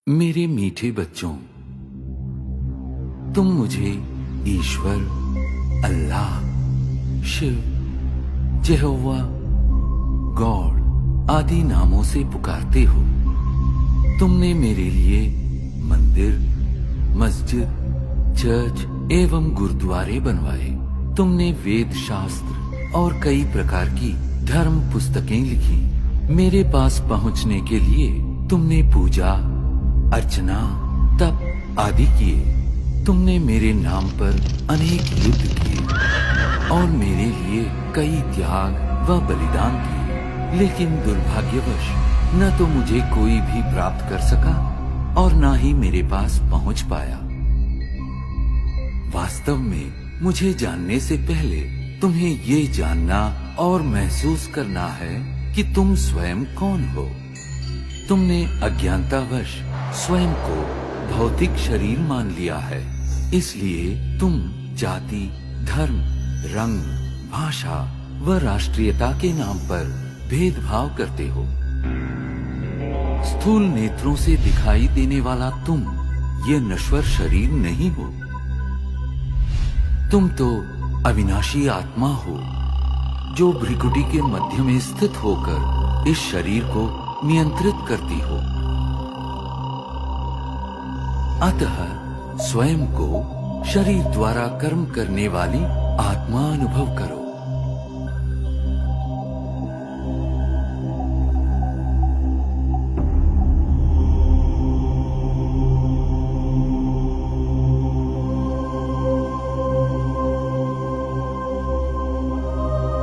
मेरे मीठे बच्चों, तुम मुझे ईश्वर, अल्लाह, शिव, यहोवा, गॉड आदि नामों से पुकारते हो। तुमने मेरे लिए मंदिर, मस्जिद, चर्च एवं गुरुद्वारे बनवाए। तुमने वेद शास्त्र और कई प्रकार की धर्म पुस्तकें लिखी। मेरे पास पहुंचने के लिए तुमने पूजा, अर्चना, तप आदि किए। तुमने मेरे नाम पर अनेक युद्ध किए और मेरे लिए कई त्याग व बलिदान किए, लेकिन दुर्भाग्यवश न तो मुझे कोई भी प्राप्त कर सका और न ही मेरे पास पहुंच पाया। वास्तव में मुझे जानने से पहले तुम्हें ये जानना और महसूस करना है कि तुम स्वयं कौन हो। तुमने अज्ञानतावश स्वयं को भौतिक शरीर मान लिया है, इसलिए तुम जाति, धर्म, रंग, भाषा व राष्ट्रीयता के नाम पर भेदभाव करते हो। स्थूल नेत्रों से दिखाई देने वाला तुम ये नश्वर शरीर नहीं हो। तुम तो अविनाशी आत्मा हो, जो भ्रिकुटी के मध्य में स्थित होकर इस शरीर को नियंत्रित करती हो। अतः स्वयं को शरीर द्वारा कर्म करने वाली आत्मा अनुभव करो।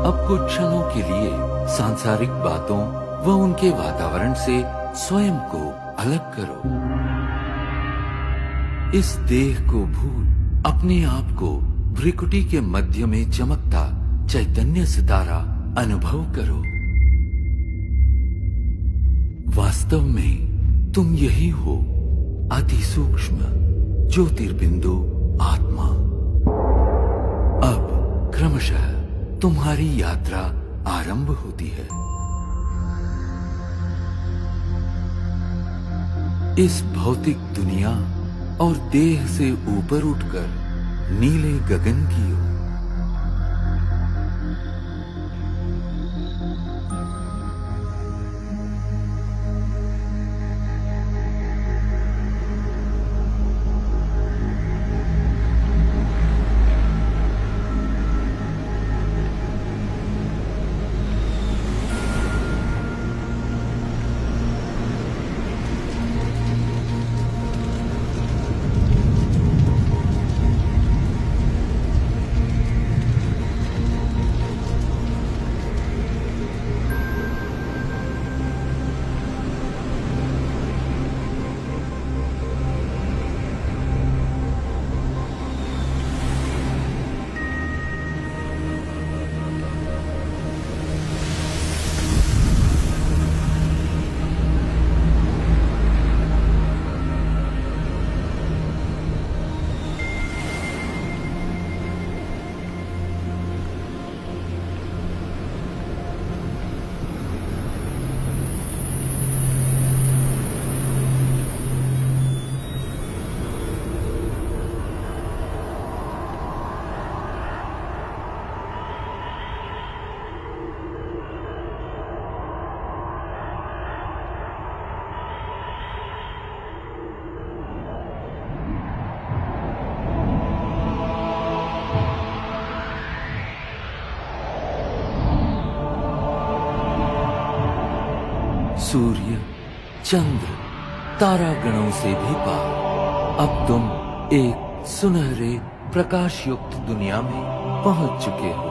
अब कुछ क्षणों के लिए सांसारिक बातों व उनके वातावरण से स्वयं को अलग करो। इस देह को भूल अपने आप को भ्रिकुटी के मध्य में चमकता चैतन्य सितारा अनुभव करो। वास्तव में तुम यही हो, अति सूक्ष्म ज्योतिर्बिंदु आत्मा। अब क्रमशः तुम्हारी यात्रा आरंभ होती है। इस भौतिक दुनिया और देह से ऊपर उठकर नीले गगन की ओर। सूर्य, चंद्र, तारागणों से भी पार अब तुम एक सुनहरे प्रकाश युक्त दुनिया में पहुंच चुके हो।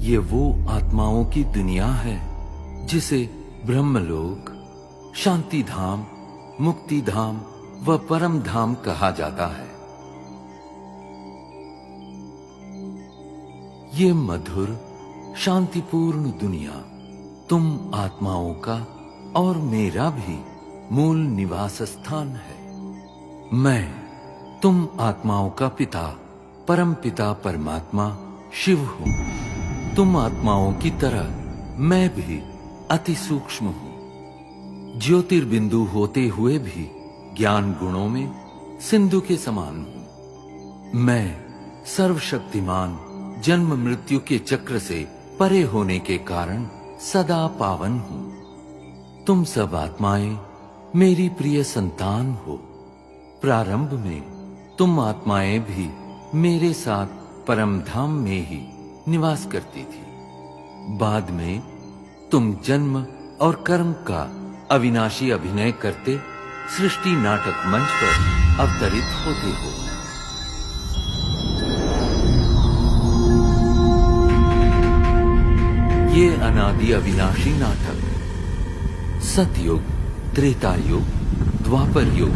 ये वो आत्माओं की दुनिया है जिसे ब्रह्मलोक, शांति धाम, मुक्ति धाम व परम धाम कहा जाता है। ये मधुर शांतिपूर्ण दुनिया तुम आत्माओं का और मेरा भी मूल निवास स्थान है। मैं तुम आत्माओं का पिता, परम पिता परमात्मा शिव हूँ। तुम आत्माओं की तरह मैं भी अति सूक्ष्म हूँ। ज्योतिर्बिंदु होते हुए भी ज्ञान गुणों में सिंधु के समान हूं। मैं सर्वशक्तिमान जन्म मृत्यु के चक्र से परे होने के कारण सदा पावन हूं। तुम सब आत्माएं मेरी प्रिय संतान हो। प्रारंभ में तुम आत्माएं भी मेरे साथ परम धाम में ही निवास करती थी। बाद में तुम जन्म और कर्म का अविनाशी अभिनय करते सृष्टि नाटक मंच पर अवतरित होते हो। ये अनादि अविनाशी नाटक सतयुग, त्रेता युग, द्वापर युग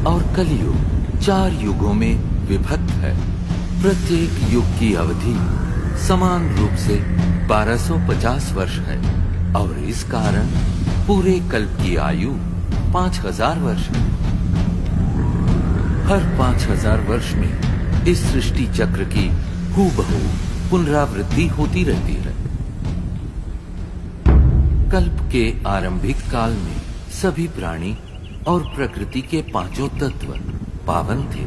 और कलियुग 4 युगों में विभक्त है। प्रत्येक युग की अवधि समान रूप से 1250 वर्ष है और इस कारण पूरे कल्प की आयु 5000 वर्ष है। हर 5000 वर्ष में इस सृष्टि चक्र की हूबहू पुनरावृत्ति होती रहती है। कल्प के आरंभिक काल में सभी प्राणी और प्रकृति के 5 तत्व पावन थे।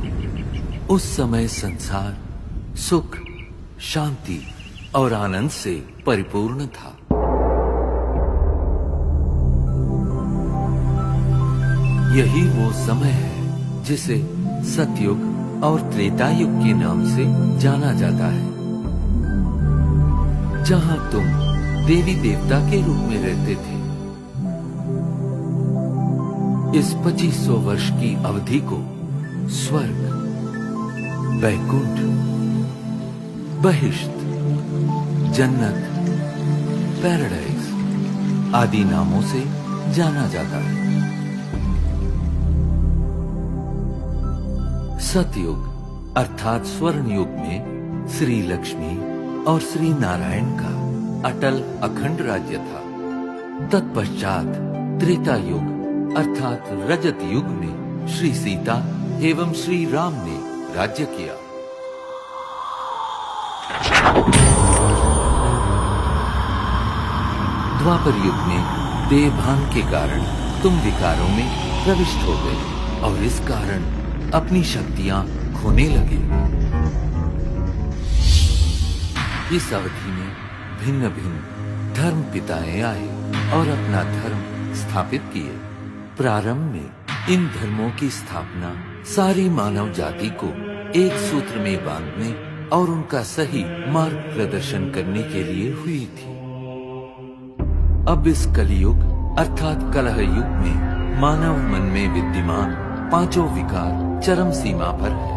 उस समय संसार सुख, शांति और आनंद से परिपूर्ण था। यही वो समय है जिसे सतयुग और त्रेता युग के नाम से जाना जाता है, जहां तुम देवी देवता के रूप में रहते थे। इस 2500 वर्ष की अवधि को स्वर्ग, वैकुंठ, बहिष्ट, जन्नत, पैराडाइज आदि नामों से जाना जाता है। सतयुग अर्थात स्वर्ण युग में श्री लक्ष्मी और श्री नारायण का अटल अखंड राज्य था। तत्पश्चात त्रेता युग अर्थात रजत युग में श्री सीता एवं श्री राम ने राज्य किया। द्वापर युग में देहभान के कारण तुम विकारों में प्रविष्ट हो गए और इस कारण अपनी शक्तियां खोने लगे। इस अवधि में भिन्न भिन्न धर्म पिताएं आए और अपना धर्म स्थापित किए। प्रारंभ में इन धर्मों की स्थापना सारी मानव जाति को एक सूत्र में बांधने और उनका सही मार्ग प्रदर्शन करने के लिए हुई थी। अब इस कलियुग अर्थात कलह युग में मानव मन में विद्यमान 5 विकार चरम सीमा पर है,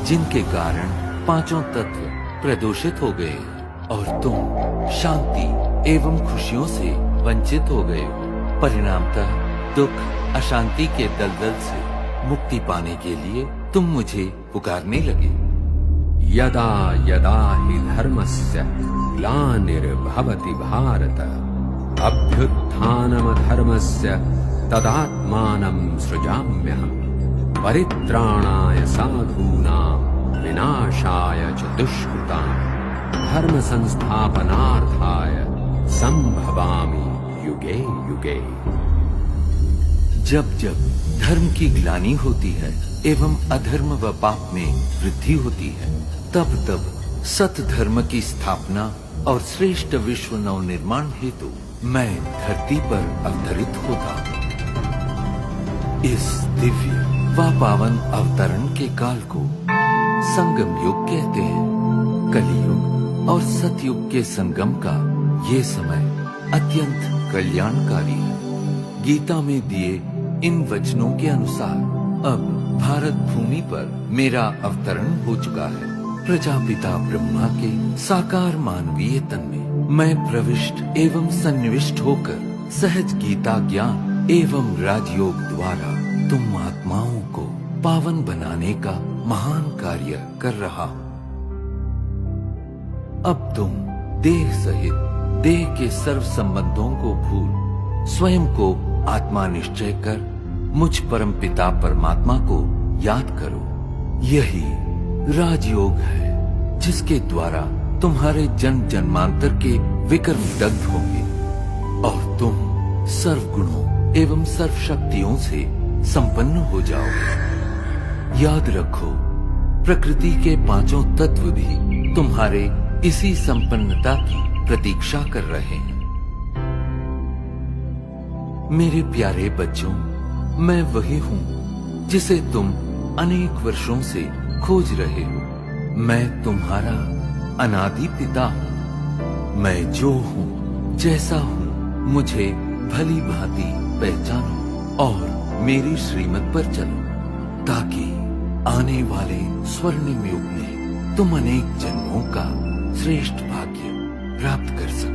जिनके कारण 5 तत्व प्रदूषित हो गए और तुम शांति एवं खुशियों से वंचित हो गए। परिणामतः दुख, अशांति के दलदल से मुक्ति पाने के लिए तुम मुझे पुकारने लगे। यदा यदा हि धर्मस्य ग्लानिर्भवति भारत अभ्युत्थानमधर्मस्य तदात्मानं सृजाम्यहम् परित्राणाय साधूनां विनाशाय च दुष्कृताम् धर्म संस्थापनार्थाय संभवामि युगे युगे। जब जब धर्म की ग्लानि होती है एवं अधर्म व पाप में वृद्धि होती है, तब तब सत धर्म की स्थापना और श्रेष्ठ विश्व नव निर्माण हेतु मैं धरती पर अवतरित होता। इस दिव्य व पावन अवतरण के काल को संगम युग कहते हैं। कलियुग और सतयुग के संगम का ये समय अत्यंत कल्याणकारी है। गीता में दिए इन वचनों के अनुसार अब भारत भूमि पर मेरा अवतरण हो चुका है। प्रजापिता ब्रह्मा के साकार मानवीय तन में मैं प्रविष्ट एवं सन्निविष्ट होकर सहज गीता ज्ञान एवं राजयोग द्वारा तुम आत्माओं को पावन बनाने का महान कार्य कर रहा हूँ। अब तुम देह सहित देह के सर्व संबंधों को भूल स्वयं को आत्मा निश्चय कर मुझ परम पिता परमात्मा को याद करो। यही राजयोग है जिसके द्वारा तुम्हारे जन्म जन्मांतर के विकर्म दग्ध होंगे और तुम सर्व गुणों एवं सर्व शक्तियों से संपन्न हो जाओ। याद रखो, प्रकृति के पांचों तत्व भी तुम्हारे इसी संपन्नता की प्रतीक्षा कर रहे हैं। मेरे प्यारे बच्चों, मैं वही हूं जिसे तुम अनेक वर्षों से खोज रहे हो। मैं तुम्हारा अनादि पिता हूं। मैं जो हूं, जैसा हूं, मुझे भली भांति पहचानो और मेरी श्रीमत पर चलो, ताकि आने वाले स्वर्णिम युग में तुम अनेक जन्मों का श्रेष्ठ भाग्य प्राप्त कर सको।